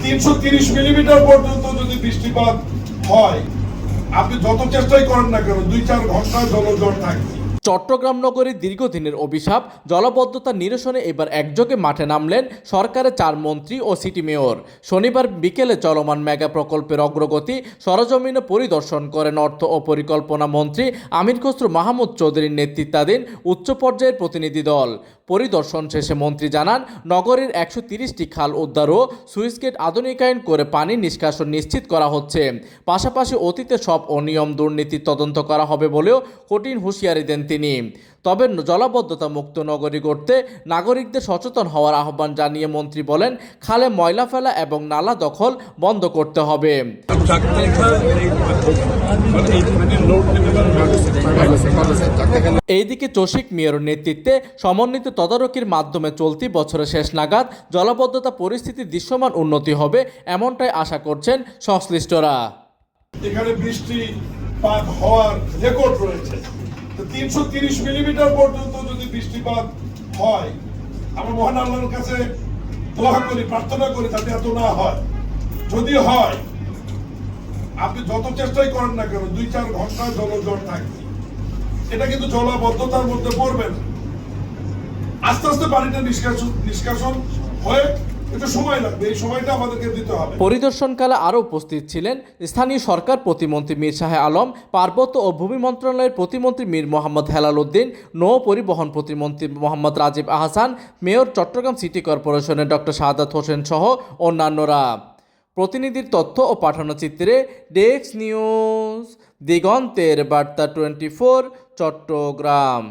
330 millimetre পর্যন্ত যদি বৃষ্টিপাত হয়, আপনি যত চেষ্টাই করেন না কেন 2-4 ঘন্টায় জলজট থাকবে। চট্টগ্রাম নগরীর দীর্ঘদিনের অভিশাপ জলাবদ্ধতা নিরসনে এবার একযোগে মাঠে নামলেন সরকারের 4 মন্ত্রী ও সিটি মেয়র। শনিবার বিকেলে চলমান মেগা প্রকল্পের অগ্রগতি সরজমিনে পরিদর্শন করেন অর্থ ও পরিকল্পনা মন্ত্রী আমির খসরু মাহমুদ চৌধুরীর নেতৃত্বাধীন উচ্চ পর্যায়ের প্রতিনিধি দল। পরিদর্শন শেষে মন্ত্রী জানান, নগরীর 130টি খাল উদ্ধার ও সুইচগেট আধুনিকায়ন করে পানি নিষ্কাশন নিশ্চিত করা হচ্ছে। পাশাপাশি অতীতে সব অনিয়ম দুর্নীতির তদন্ত করা হবে বলেও কঠিন হুঁশিয়ারি দেন তিনি। তবে জলাবদ্ধতা মুক্ত নগরী গড়তে নাগরিকদের সচেতন হওয়ার আহ্বান জানিয়ে মন্ত্রী বলেন, খালে ময়লা ফেলা এবং নালা দখল বন্ধ করতে হবে। এইদিকে চসিক মেয়র নেতৃত্বে সমন্বিত তদারকির মাধ্যমে চলতি বছরের শেষ নাগাদ জলাবদ্ধতা পরিস্থিতির দৃশ্যমান উন্নতি হবে এমনটাই আশা করছেন সংশ্লিষ্টরা। এখানে বৃষ্টিপাত হওয়ার রেকর্ড রয়েছে। 330 মিলিমিটার পর্যন্ত যদি বৃষ্টিপাত হয়, আমরা মহান আল্লাহর কাছে দোয়া করি, প্রার্থনা করি যাতে এত না হয়। যদি হয়, আপনি যত চেষ্টাই করেন না কেন 2-4 ঘন্টায় জলজট থাকবে। এটা কিন্তু জলাবদ্ধতার মধ্যে পড়বে না। আস্তে আস্তে পানিটা নিষ্কাশন হয়ে একটু সময় লাগবে, এই সময়টা আমাদেরকে দিতে হবে। পরিদর্শনকালে আরও উপস্থিত ছিলেন স্থানীয় সরকার প্রতিমন্ত্রী মীর শাহ আলম, পার্বত্য ও ভূমি মন্ত্রণালয়ের প্রতিমন্ত্রী মীর মোহাম্মদ হেলাল উদ্দিন, নৌ পরিবহন প্রতিমন্ত্রী মোহাম্মদ রাজীব আহসান, মেয়র চট্টগ্রাম সিটি কর্পোরেশনের ডক্টর শাহাদাত হোসেন সহ অন্যান্যরা। প্রতিনিধির তথ্য ও পাঠানো চিত্রে ডেস্ক নিউজ, দিগন্তের বার্তা 24, চট্টগ্রাম।